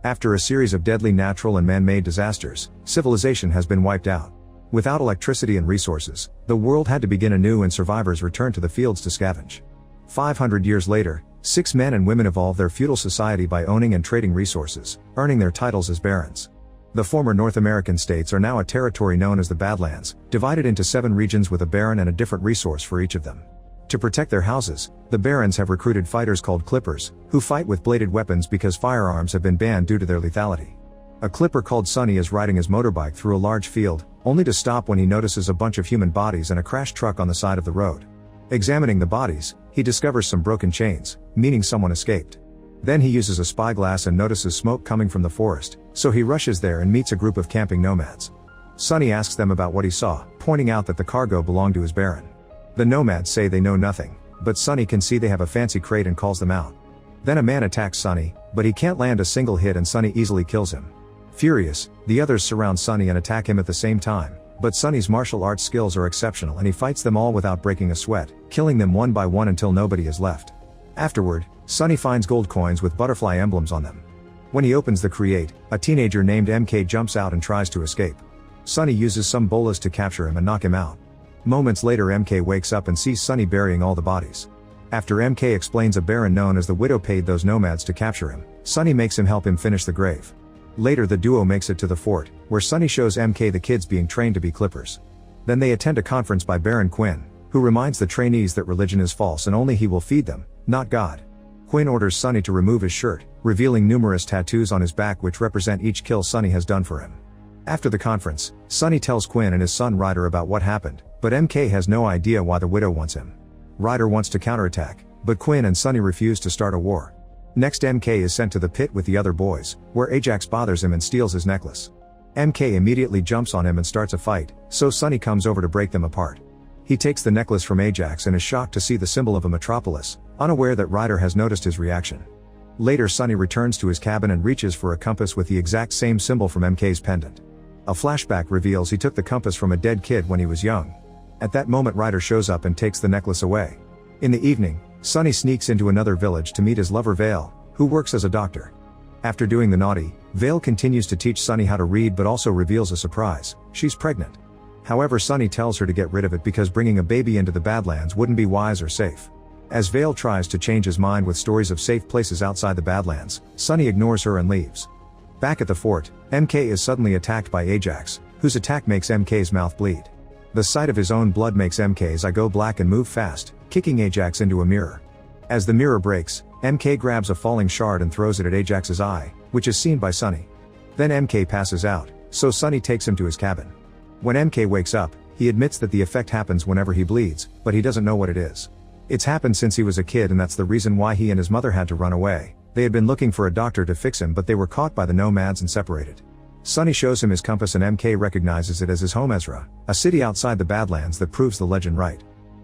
After a series of deadly natural and man-made disasters, civilization has been wiped out. Without electricity and resources, the world had to begin anew and survivors returned to the fields to scavenge. 500 years later, 6 men and women evolved their feudal society by owning and trading resources, earning their titles as barons. The former North American states are now a territory known as the Badlands, divided into 7 regions with a baron and a different resource for each of them. To protect their houses, the barons have recruited fighters called clippers, who fight with bladed weapons because firearms have been banned due to their lethality. A clipper called Sonny is riding his motorbike through a large field, only to stop when he notices a bunch of human bodies and a crashed truck on the side of the road. Examining the bodies, he discovers some broken chains, meaning someone escaped. Then he uses a spyglass and notices smoke coming from the forest, so he rushes there and meets a group of camping nomads. Sonny asks them about what he saw, pointing out that the cargo belonged to his baron. The nomads say they know nothing, but Sonny can see they have a fancy crate and calls them out. Then a man attacks Sonny, but he can't land a single hit and Sonny easily kills him. Furious, the others surround Sonny and attack him at the same time, but Sonny's martial arts skills are exceptional and he fights them all without breaking a sweat, killing them one by one until nobody is left. Afterward, Sonny finds gold coins with butterfly emblems on them. When he opens the crate, a teenager named MK jumps out and tries to escape. Sonny uses some bolas to capture him and knock him out. Moments later MK wakes up and sees Sonny burying all the bodies. After MK explains a baron known as the Widow paid those nomads to capture him, Sonny makes him help him finish the grave. Later the duo makes it to the fort, where Sonny shows MK the kids being trained to be clippers. Then they attend a conference by Baron Quinn, who reminds the trainees that religion is false and only he will feed them, not God. Quinn orders Sonny to remove his shirt, revealing numerous tattoos on his back which represent each kill Sonny has done for him. After the conference, Sonny tells Quinn and his son Ryder about what happened, but MK has no idea why the Widow wants him. Ryder wants to counterattack, but Quinn and Sonny refuse to start a war. Next MK is sent to the pit with the other boys, where Ajax bothers him and steals his necklace. MK immediately jumps on him and starts a fight, so Sonny comes over to break them apart. He takes the necklace from Ajax and is shocked to see the symbol of a metropolis, unaware that Ryder has noticed his reaction. Later Sonny returns to his cabin and reaches for a compass with the exact same symbol from MK's pendant. A flashback reveals he took the compass from a dead kid when he was young. At that moment Ryder shows up and takes the necklace away. In the evening, Sonny sneaks into another village to meet his lover Vale, who works as a doctor. After doing the naughty, Vale continues to teach Sonny how to read but also reveals a surprise: she's pregnant. However, Sonny tells her to get rid of it because bringing a baby into the Badlands wouldn't be wise or safe. As Vale tries to change his mind with stories of safe places outside the Badlands, Sonny ignores her and leaves. Back at the fort, MK is suddenly attacked by Ajax, whose attack makes MK's mouth bleed. The sight of his own blood makes MK's eye go black and move fast, kicking Ajax into a mirror. As the mirror breaks, MK grabs a falling shard and throws it at Ajax's eye, which is seen by Sonny. Then MK passes out, so Sonny takes him to his cabin. When MK wakes up, he admits that the effect happens whenever he bleeds, but he doesn't know what it is. It's happened since he was a kid and that's the reason why he and his mother had to run away. They had been looking for a doctor to fix him but they were caught by the nomads and separated. Sonny shows him his compass and MK recognizes it as his home Ezra, a city outside the Badlands that proves the legend right.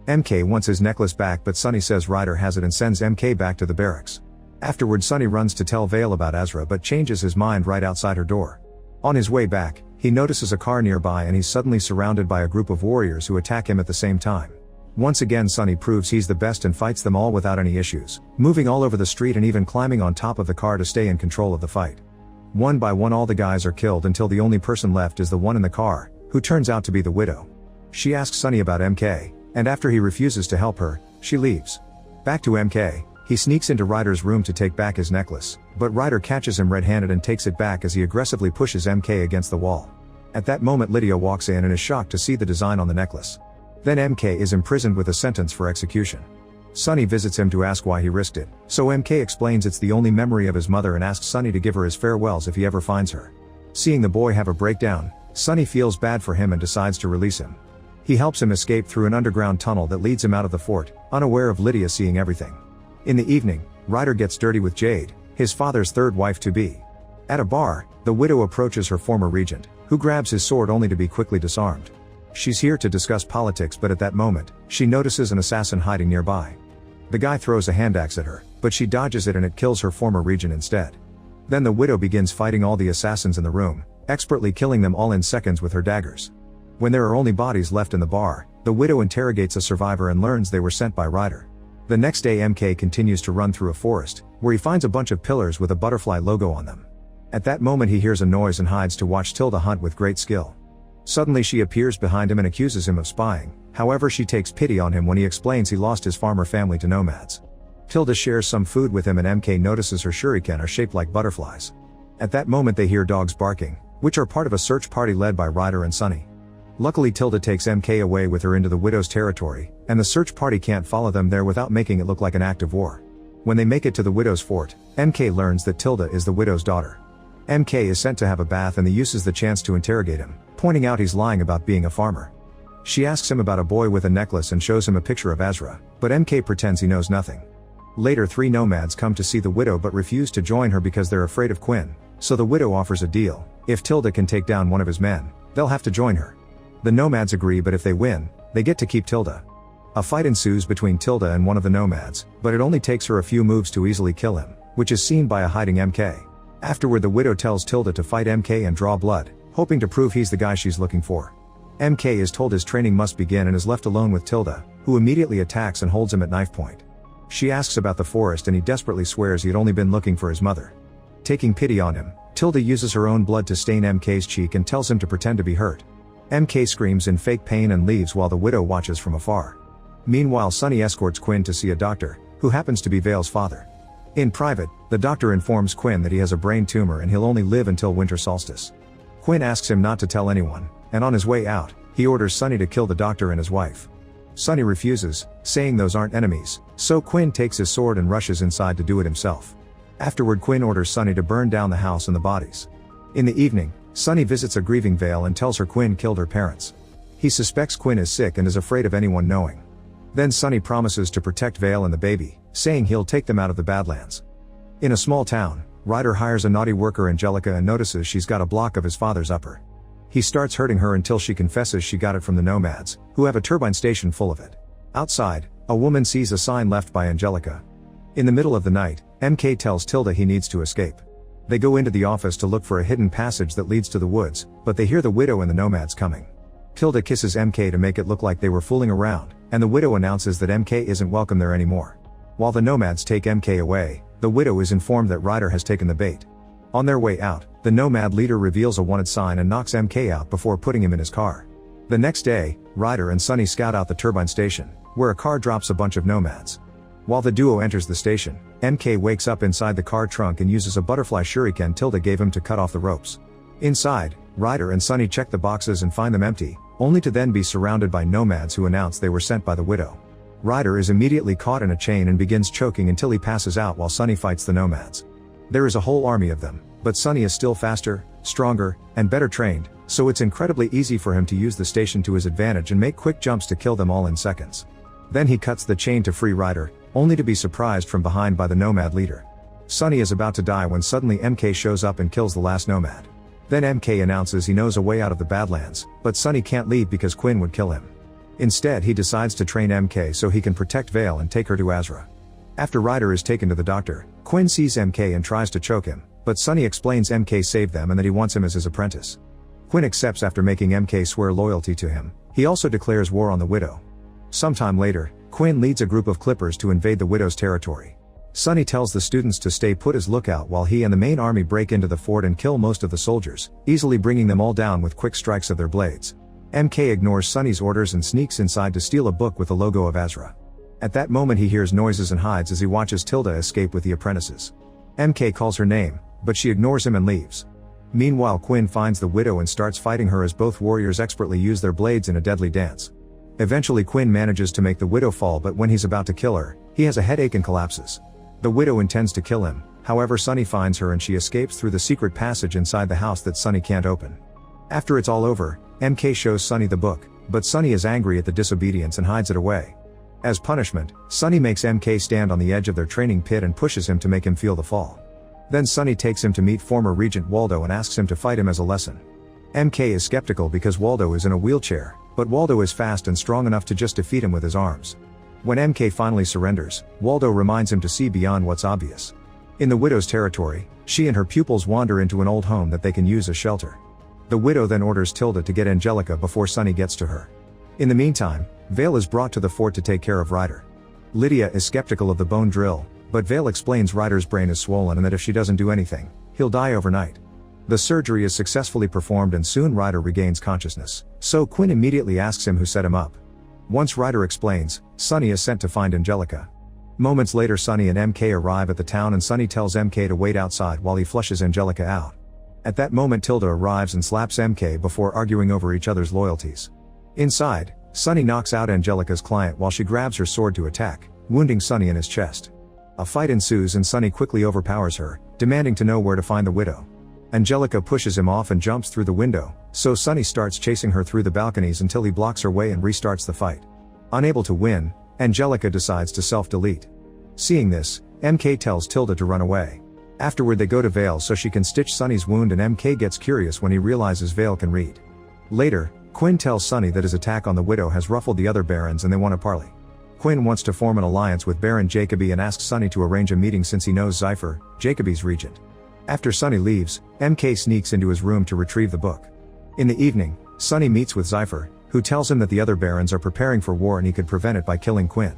MK wants his necklace back but Sonny says Ryder has it and sends MK back to the barracks. Afterward Sonny runs to tell Vale about Ezra but changes his mind right outside her door. On his way back, he notices a car nearby and he's suddenly surrounded by a group of warriors who attack him at the same time. Once again Sonny proves he's the best and fights them all without any issues, moving all over the street and even climbing on top of the car to stay in control of the fight. One by one all the guys are killed until the only person left is the one in the car, who turns out to be the Widow. She asks Sonny about MK, and after he refuses to help her, she leaves. Back to MK, he sneaks into Ryder's room to take back his necklace, but Ryder catches him red-handed and takes it back as he aggressively pushes MK against the wall. At that moment Lydia walks in and is shocked to see the design on the necklace. Then MK is imprisoned with a sentence for execution. Sonny visits him to ask why he risked it, so MK explains it's the only memory of his mother and asks Sonny to give her his farewells if he ever finds her. Seeing the boy have a breakdown, Sonny feels bad for him and decides to release him. He helps him escape through an underground tunnel that leads him out of the fort, unaware of Lydia seeing everything. In the evening, Ryder gets dirty with Jade, his father's third wife-to-be. At a bar, the Widow approaches her former regent, who grabs his sword only to be quickly disarmed. She's here to discuss politics but at that moment, she notices an assassin hiding nearby. The guy throws a hand axe at her, but she dodges it and it kills her former regent instead. Then the Widow begins fighting all the assassins in the room, expertly killing them all in seconds with her daggers. When there are only bodies left in the bar, the Widow interrogates a survivor and learns they were sent by Ryder. The next day MK continues to run through a forest, where he finds a bunch of pillars with a butterfly logo on them. At that moment he hears a noise and hides to watch Tilda hunt with great skill. Suddenly she appears behind him and accuses him of spying, however she takes pity on him when he explains he lost his farmer family to nomads. Tilda shares some food with him and MK notices her shuriken are shaped like butterflies. At that moment they hear dogs barking, which are part of a search party led by Ryder and Sunny. Luckily Tilda takes MK away with her into the widow's territory, and the search party can't follow them there without making it look like an act of war. When they make it to the widow's fort, MK learns that Tilda is the widow's daughter. MK is sent to have a bath and uses the chance to interrogate him, pointing out he's lying about being a farmer. She asks him about a boy with a necklace and shows him a picture of Ezra, but MK pretends he knows nothing. Later 3 nomads come to see the widow but refuse to join her because they're afraid of Quinn, so the widow offers a deal: if Tilda can take down one of his men, they'll have to join her. The nomads agree, but if they win, they get to keep Tilda. A fight ensues between Tilda and one of the nomads, but it only takes her a few moves to easily kill him, which is seen by a hiding MK. Afterward the widow tells Tilda to fight MK and draw blood, hoping to prove he's the guy she's looking for. MK is told his training must begin and is left alone with Tilda, who immediately attacks and holds him at knife point. She asks about the forest and he desperately swears he had only been looking for his mother. Taking pity on him, Tilda uses her own blood to stain MK's cheek and tells him to pretend to be hurt. MK screams in fake pain and leaves while the widow watches from afar. Meanwhile Sunny escorts Quinn to see a doctor, who happens to be Vale's father. In private, the doctor informs Quinn that he has a brain tumor and he'll only live until winter solstice. Quinn asks him not to tell anyone, and on his way out, he orders Sunny to kill the doctor and his wife. Sunny refuses, saying those aren't enemies, so Quinn takes his sword and rushes inside to do it himself. Afterward Quinn orders Sunny to burn down the house and the bodies. In the evening, Sunny visits a grieving Vale and tells her Quinn killed her parents. He suspects Quinn is sick and is afraid of anyone knowing. Then Sunny promises to protect Vale and the baby, saying he'll take them out of the Badlands. In a small town, Ryder hires a naughty worker Angelica and notices she's got a block of his father's upper. He starts hurting her until she confesses she got it from the nomads, who have a turbine station full of it. Outside, a woman sees a sign left by Angelica. In the middle of the night, MK tells Tilda he needs to escape. They go into the office to look for a hidden passage that leads to the woods, but they hear the widow and the nomads coming. Tilda kisses MK to make it look like they were fooling around, and the widow announces that MK isn't welcome there anymore. While the nomads take MK away, the widow is informed that Ryder has taken the bait. On their way out, the nomad leader reveals a wanted sign and knocks MK out before putting him in his car. The next day, Ryder and Sunny scout out the turbine station, where a car drops a bunch of nomads. While the duo enters the station, MK wakes up inside the car trunk and uses a butterfly shuriken Tilda gave him to cut off the ropes. Inside, Ryder and Sunny check the boxes and find them empty, only to then be surrounded by nomads who announce they were sent by the widow. Ryder is immediately caught in a chain and begins choking until he passes out while Sunny fights the nomads. There is a whole army of them, but Sunny is still faster, stronger, and better trained, so it's incredibly easy for him to use the station to his advantage and make quick jumps to kill them all in seconds. Then he cuts the chain to free Ryder, only to be surprised from behind by the nomad leader. Sunny is about to die when suddenly MK shows up and kills the last nomad. Then MK announces he knows a way out of the Badlands, but Sunny can't leave because Quinn would kill him. Instead he decides to train MK so he can protect Vale and take her to Azra. After Ryder is taken to the doctor, Quinn sees MK and tries to choke him, but Sunny explains MK saved them and that he wants him as his apprentice. Quinn accepts after making MK swear loyalty to him. He also declares war on the widow. Sometime later, Quinn leads a group of clippers to invade the widow's territory. Sunny tells the students to stay put as lookout while he and the main army break into the fort and kill most of the soldiers, easily bringing them all down with quick strikes of their blades. MK ignores Sunny's orders and sneaks inside to steal a book with the logo of Azra. At that moment he hears noises and hides as he watches Tilda escape with the apprentices. MK calls her name, but she ignores him and leaves. Meanwhile Quinn finds the widow and starts fighting her as both warriors expertly use their blades in a deadly dance. Eventually Quinn manages to make the widow fall, but when he's about to kill her, he has a headache and collapses. The widow intends to kill him, however Sunny finds her and she escapes through the secret passage inside the house that Sunny can't open. After it's all over, MK shows Sunny the book, but Sunny is angry at the disobedience and hides it away. As punishment, Sunny makes MK stand on the edge of their training pit and pushes him to make him feel the fall. Then Sunny takes him to meet former Regent Waldo and asks him to fight him as a lesson. MK is skeptical because Waldo is in a wheelchair, but Waldo is fast and strong enough to just defeat him with his arms. When MK finally surrenders, Waldo reminds him to see beyond what's obvious. In the widow's territory, she and her pupils wander into an old home that they can use as shelter. The widow then orders Tilda to get Angelica before Sunny gets to her. In the meantime, Vale is brought to the fort to take care of Ryder. Lydia is skeptical of the bone drill, but Vale explains Ryder's brain is swollen and that if she doesn't do anything, he'll die overnight. The surgery is successfully performed and soon Ryder regains consciousness, so Quinn immediately asks him who set him up. Once Ryder explains, Sunny is sent to find Angelica. Moments later Sunny and MK arrive at the town and Sunny tells MK to wait outside while he flushes Angelica out. At that moment Tilda arrives and slaps MK before arguing over each other's loyalties. Inside, Sunny knocks out Angelica's client while she grabs her sword to attack, wounding Sunny in his chest. A fight ensues and Sunny quickly overpowers her, demanding to know where to find the widow. Angelica pushes him off and jumps through the window, so Sunny starts chasing her through the balconies until he blocks her way and restarts the fight. Unable to win, Angelica decides to self-delete. Seeing this, MK tells Tilda to run away. Afterward they go to Vale so she can stitch Sunny's wound and MK gets curious when he realizes Vale can read. Later, Quinn tells Sunny that his attack on the widow has ruffled the other barons and they want to parley. Quinn wants to form an alliance with Baron Jacoby and asks Sunny to arrange a meeting since he knows Zypher, Jacoby's regent. After Sunny leaves, MK sneaks into his room to retrieve the book. In the evening, Sunny meets with Zypher, who tells him that the other barons are preparing for war and he could prevent it by killing Quinn.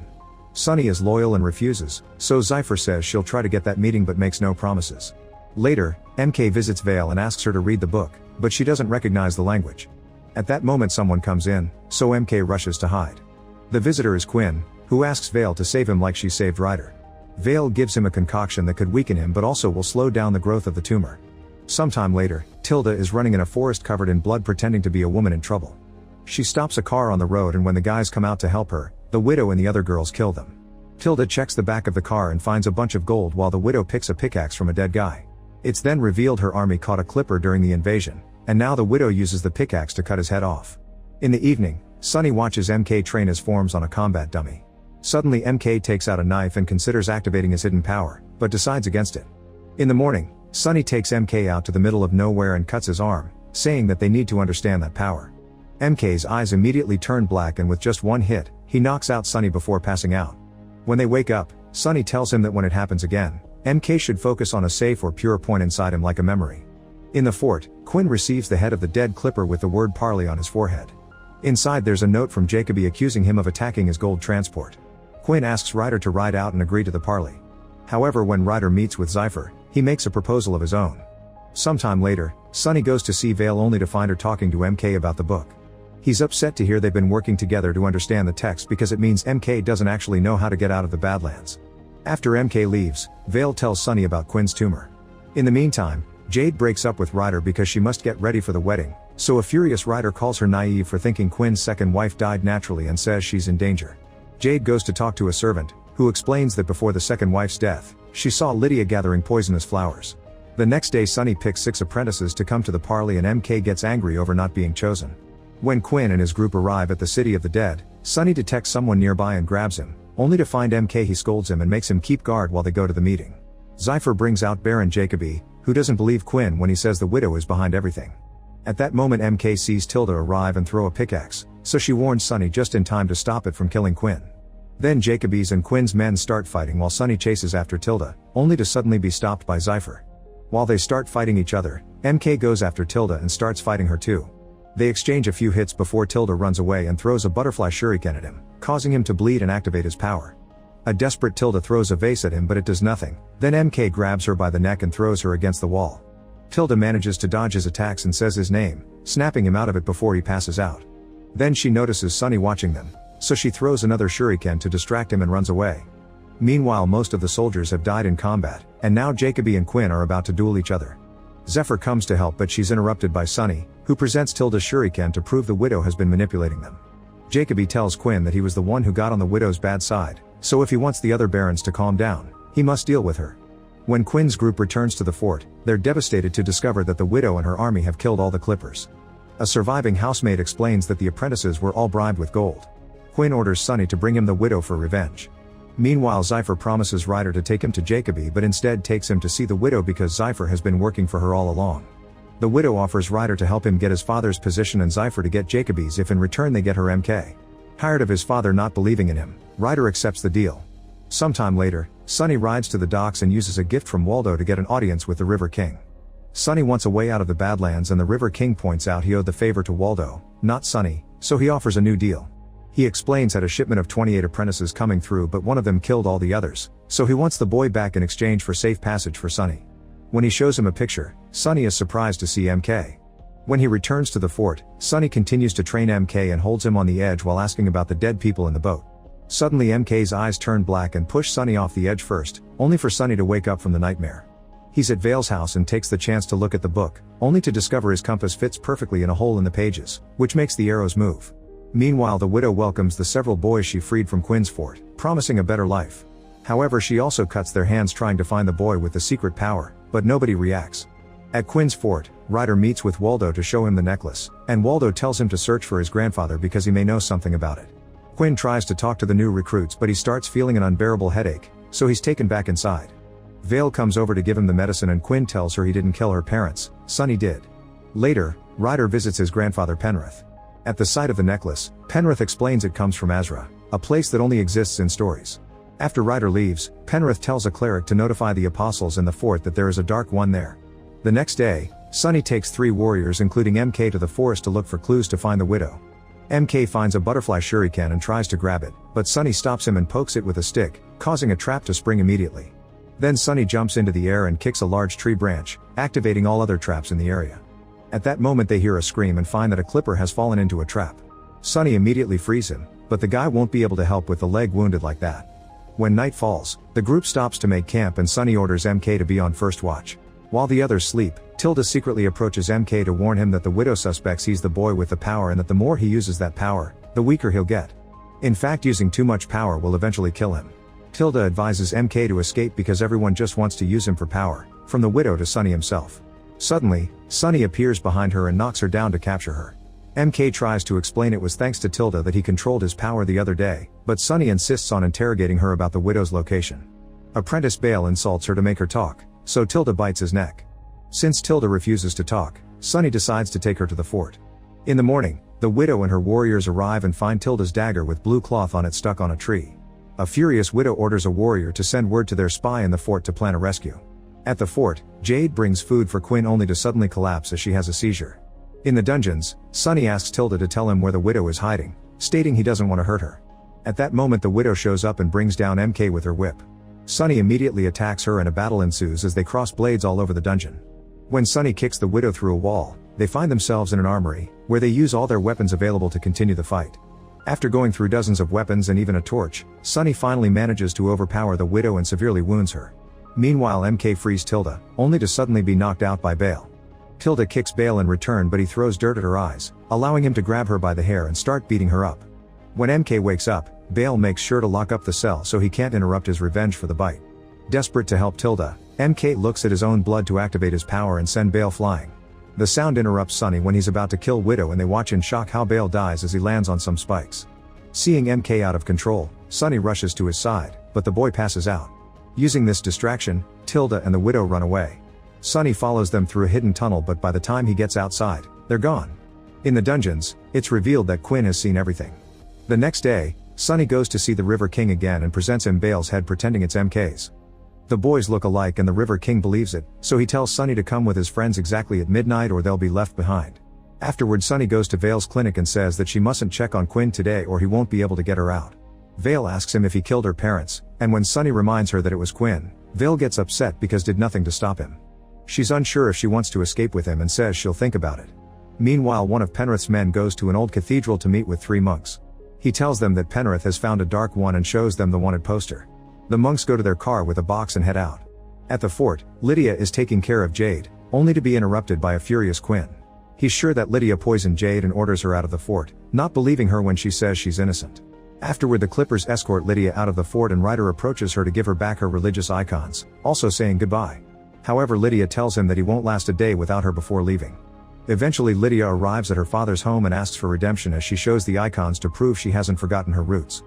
Sunny is loyal and refuses, so Zypher says she'll try to get that meeting but makes no promises. Later, MK visits Vale and asks her to read the book, but she doesn't recognize the language. At that moment someone comes in, so MK rushes to hide. The visitor is Quinn, who asks Vale to save him like she saved Ryder. Vale gives him a concoction that could weaken him but also will slow down the growth of the tumor. Sometime later, Tilda is running in a forest covered in blood pretending to be a woman in trouble. She stops a car on the road and when the guys come out to help her, the widow and the other girls kill them. Tilda checks the back of the car and finds a bunch of gold while the widow picks a pickaxe from a dead guy. It's then revealed her army caught a clipper during the invasion, and now the widow uses the pickaxe to cut his head off. In the evening, Sunny watches MK train his forms on a combat dummy. Suddenly MK takes out a knife and considers activating his hidden power, but decides against it. In the morning, Sunny takes MK out to the middle of nowhere and cuts his arm, saying that they need to understand that power. MK's eyes immediately turn black and with just one hit, he knocks out Sunny before passing out. When they wake up, Sunny tells him that when it happens again, MK should focus on a safe or pure point inside him like a memory. In the fort, Quinn receives the head of the dead clipper with the word parley on his forehead. Inside there's a note from Jacoby accusing him of attacking his gold transport. Quinn asks Ryder to ride out and agree to the parley. However, when Ryder meets with Zypher, he makes a proposal of his own. Sometime later, Sunny goes to see Vale only to find her talking to MK about the book. He's upset to hear they've been working together to understand the text because it means MK doesn't actually know how to get out of the Badlands. After MK leaves, Vale tells Sunny about Quinn's tumor. In the meantime, Jade breaks up with Ryder because she must get ready for the wedding, so a furious Ryder calls her naive for thinking Quinn's second wife died naturally and says she's in danger. Jade goes to talk to a servant, who explains that before the second wife's death, she saw Lydia gathering poisonous flowers. The next day Sunny picks 6 apprentices to come to the parley and MK gets angry over not being chosen. When Quinn and his group arrive at the city of the dead, Sunny detects someone nearby and grabs him, only to find MK. He scolds him and makes him keep guard while they go to the meeting. Zypher brings out Baron Jacoby, who doesn't believe Quinn when he says the widow is behind everything. At that moment MK sees Tilda arrive and throw a pickaxe, so she warns Sunny just in time to stop it from killing Quinn. Then Jacoby's and Quinn's men start fighting while Sunny chases after Tilda, only to suddenly be stopped by Zypher. While they start fighting each other, MK goes after Tilda and starts fighting her too. They exchange a few hits before Tilda runs away and throws a butterfly shuriken at him, causing him to bleed and activate his power. A desperate Tilda throws a vase at him but it does nothing, then MK grabs her by the neck and throws her against the wall. Tilda manages to dodge his attacks and says his name, snapping him out of it before he passes out. Then she notices Sunny watching them, so she throws another shuriken to distract him and runs away. Meanwhile most of the soldiers have died in combat, and now Jacoby and Quinn are about to duel each other. Zephyr comes to help but she's interrupted by Sunny, who presents Tilda's shuriken to prove the widow has been manipulating them. Jacoby tells Quinn that he was the one who got on the widow's bad side, so if he wants the other barons to calm down, he must deal with her. When Quinn's group returns to the fort, they're devastated to discover that the widow and her army have killed all the clippers. A surviving housemaid explains that the apprentices were all bribed with gold. Quinn orders Sunny to bring him the widow for revenge. Meanwhile Zypher promises Ryder to take him to Jacoby but instead takes him to see the widow because Zypher has been working for her all along. The widow offers Ryder to help him get his father's position and Zypher to get Jacoby's if in return they get her MK. Tired of his father not believing in him, Ryder accepts the deal. Sometime later, Sunny rides to the docks and uses a gift from Waldo to get an audience with the River King. Sunny wants a way out of the Badlands and the River King points out he owed the favor to Waldo, not Sunny, so he offers a new deal. He explains had a shipment of 28 apprentices coming through but one of them killed all the others, so he wants the boy back in exchange for safe passage for Sunny. When he shows him a picture, Sonny is surprised to see MK. When he returns to the fort, Sonny continues to train MK and holds him on the edge while asking about the dead people in the boat. Suddenly MK's eyes turn black and push Sonny off the edge first, only for Sonny to wake up from the nightmare. He's at Vale's house and takes the chance to look at the book, only to discover his compass fits perfectly in a hole in the pages, which makes the arrows move. Meanwhile, the widow welcomes the several boys she freed from Quinn's fort, promising a better life. However, she also cuts their hands trying to find the boy with the secret power, but nobody reacts. At Quinn's fort, Ryder meets with Waldo to show him the necklace, and Waldo tells him to search for his grandfather because he may know something about it. Quinn tries to talk to the new recruits, but he starts feeling an unbearable headache, so he's taken back inside. Vale comes over to give him the medicine and Quinn tells her he didn't kill her parents, Sonny did. Later, Ryder visits his grandfather Penrith. At the sight of the necklace, Penrith explains it comes from Azra, a place that only exists in stories. After Ryder leaves, Penrith tells a cleric to notify the apostles in the fort that there is a dark one there. The next day, Sonny takes 3 warriors including MK to the forest to look for clues to find the widow. MK finds a butterfly shuriken and tries to grab it, but Sonny stops him and pokes it with a stick, causing a trap to spring immediately. Then Sonny jumps into the air and kicks a large tree branch, activating all other traps in the area. At that moment they hear a scream and find that a clipper has fallen into a trap. Sonny immediately frees him, but the guy won't be able to help with the leg wounded like that. When night falls, the group stops to make camp and Sonny orders MK to be on first watch. While the others sleep, Tilda secretly approaches MK to warn him that the widow suspects he's the boy with the power and that the more he uses that power, the weaker he'll get. In fact, using too much power will eventually kill him. Tilda advises MK to escape because everyone just wants to use him for power, from the widow to Sonny himself. Suddenly, Sonny appears behind her and knocks her down to capture her. MK tries to explain it was thanks to Tilda that he controlled his power the other day, but Sonny insists on interrogating her about the widow's location. Apprentice Bale insults her to make her talk, so Tilda bites his neck. Since Tilda refuses to talk, Sonny decides to take her to the fort. In the morning, the widow and her warriors arrive and find Tilda's dagger with blue cloth on it stuck on a tree. A furious widow orders a warrior to send word to their spy in the fort to plan a rescue. At the fort, Jade brings food for Quinn only to suddenly collapse as she has a seizure. In the dungeons, Sonny asks Tilda to tell him where the widow is hiding, stating he doesn't want to hurt her. At that moment the widow shows up and brings down MK with her whip. Sonny immediately attacks her and a battle ensues as they cross blades all over the dungeon. When Sonny kicks the widow through a wall, they find themselves in an armory, where they use all their weapons available to continue the fight. After going through dozens of weapons and even a torch, Sonny finally manages to overpower the widow and severely wounds her. Meanwhile MK frees Tilda, only to suddenly be knocked out by Bale. Tilda kicks Bale in return but he throws dirt at her eyes, allowing him to grab her by the hair and start beating her up. When MK wakes up, Bale makes sure to lock up the cell so he can't interrupt his revenge for the bite. Desperate to help Tilda, MK looks at his own blood to activate his power and send Bale flying. The sound interrupts Sonny when he's about to kill Widow and they watch in shock how Bale dies as he lands on some spikes. Seeing MK out of control, Sonny rushes to his side, but the boy passes out. Using this distraction, Tilda and the widow run away. Sonny follows them through a hidden tunnel but by the time he gets outside, they're gone. In the dungeons, it's revealed that Quinn has seen everything. The next day, Sonny goes to see the River King again and presents him Bale's head pretending it's MK's. The boys look alike and the River King believes it, so he tells Sonny to come with his friends exactly at midnight or they'll be left behind. Afterward Sonny goes to Vale's clinic and says that she mustn't check on Quinn today or he won't be able to get her out. Vale asks him if he killed her parents, and when Sonny reminds her that it was Quinn, Vale gets upset because did nothing to stop him. She's unsure if she wants to escape with him and says she'll think about it. Meanwhile, one of Penrith's men goes to an old cathedral to meet with 3 monks. He tells them that Penrith has found a dark one and shows them the wanted poster. The monks go to their car with a box and head out. At the fort, Lydia is taking care of Jade, only to be interrupted by a furious Quinn. He's sure that Lydia poisoned Jade and orders her out of the fort, not believing her when she says she's innocent. Afterward the Clippers escort Lydia out of the fort and Ryder approaches her to give her back her religious icons, also saying goodbye. However, Lydia tells him that he won't last a day without her before leaving. Eventually Lydia arrives at her father's home and asks for redemption as she shows the icons to prove she hasn't forgotten her roots.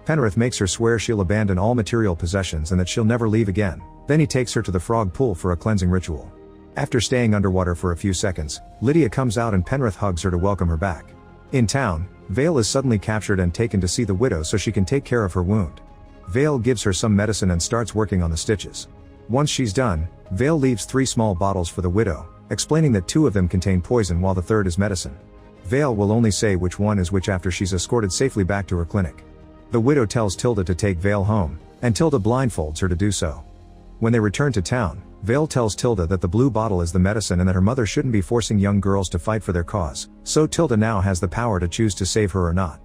Penrith makes her swear she'll abandon all material possessions and that she'll never leave again, then he takes her to the frog pool for a cleansing ritual. After staying underwater for a few seconds, Lydia comes out and Penrith hugs her to welcome her back. In town, Vale is suddenly captured and taken to see the widow so she can take care of her wound. Vale gives her some medicine and starts working on the stitches. Once she's done, Vale leaves 3 small bottles for the widow, explaining that 2 of them contain poison while the 3rd is medicine. Vale will only say which one is which after she's escorted safely back to her clinic. The widow tells Tilda to take Vale home, and Tilda blindfolds her to do so. When they return to town, Vale tells Tilda that the blue bottle is the medicine and that her mother shouldn't be forcing young girls to fight for their cause, so Tilda now has the power to choose to save her or not.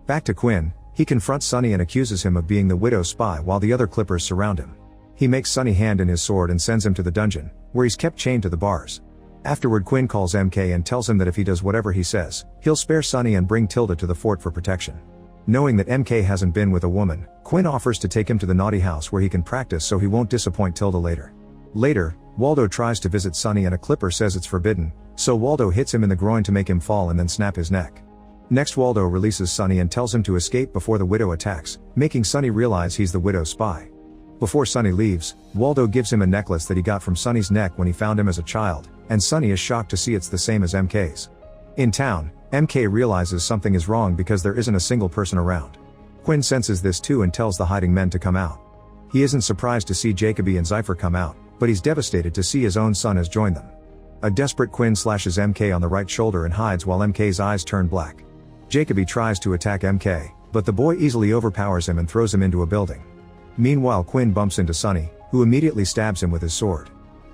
Back to Quinn, he confronts Sonny and accuses him of being the widow's spy while the other Clippers surround him. He makes Sonny hand in his sword and sends him to the dungeon, where he's kept chained to the bars. Afterward, Quinn calls MK and tells him that if he does whatever he says, he'll spare Sonny and bring Tilda to the fort for protection. Knowing that MK hasn't been with a woman, Quinn offers to take him to the naughty house where he can practice so he won't disappoint Tilda later. Later, Waldo tries to visit Sonny and a Clipper says it's forbidden, so Waldo hits him in the groin to make him fall and then snap his neck. Next, Waldo releases Sonny and tells him to escape before the widow attacks, making Sonny realize he's the widow's spy. Before Sonny leaves, Waldo gives him a necklace that he got from Sonny's neck when he found him as a child, and Sonny is shocked to see it's the same as MK's. In town, MK realizes something is wrong because there isn't a single person around. Quinn senses this too and tells the hiding men to come out. He isn't surprised to see Jacoby and Zypher come out, but he's devastated to see his own son has joined them. A desperate Quinn slashes MK on the right shoulder and hides while MK's eyes turn black. Jacoby tries to attack MK, but the boy easily overpowers him and throws him into a building. Meanwhile, Quinn bumps into Sonny, who immediately stabs him with his sword.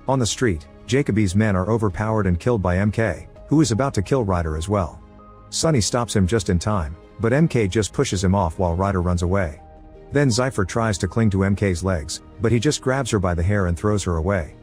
On the street, Jacoby's men are overpowered and killed by MK, who is about to kill Ryder as well. Sonny stops him just in time, but MK just pushes him off while Ryder runs away. Then Zypher tries to cling to MK's legs, but he just grabs her by the hair and throws her away.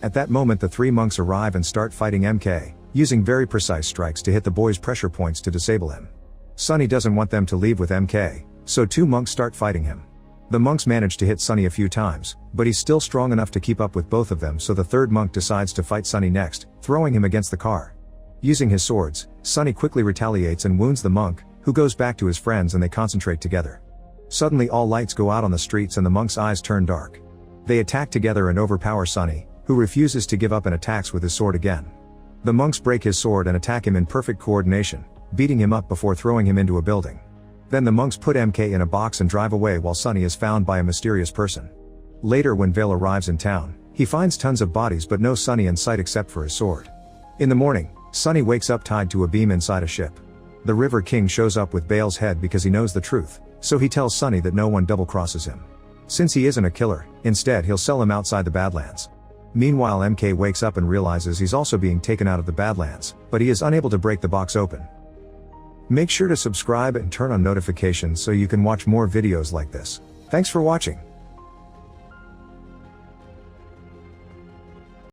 At that moment, the three monks arrive and start fighting MK, using very precise strikes to hit the boy's pressure points to disable him. Sonny doesn't want them to leave with MK, so two monks start fighting him. The monks manage to hit Sonny a few times, but he's still strong enough to keep up with both of them, so the third monk decides to fight Sonny next, throwing him against the car. Using his swords, Sonny quickly retaliates and wounds the monk, who goes back to his friends and they concentrate together. Suddenly all lights go out on the streets and the monks' eyes turn dark. They attack together and overpower Sonny, who refuses to give up and attacks with his sword again. The monks break his sword and attack him in perfect coordination, beating him up before throwing him into a building. Then the monks put MK in a box and drive away while Sonny is found by a mysterious person. Later, when Vale arrives in town, he finds tons of bodies but no Sonny in sight except for his sword. In the morning, Sonny wakes up tied to a beam inside a ship. The River King shows up with Vale's head because he knows the truth, so he tells Sonny that no one double-crosses him. Since he isn't a killer, instead he'll sell him outside the Badlands. Meanwhile, MK wakes up and realizes he's also being taken out of the Badlands, but he is unable to break the box open. Make sure to subscribe and turn on notifications so you can watch more videos like this. Thanks for watching.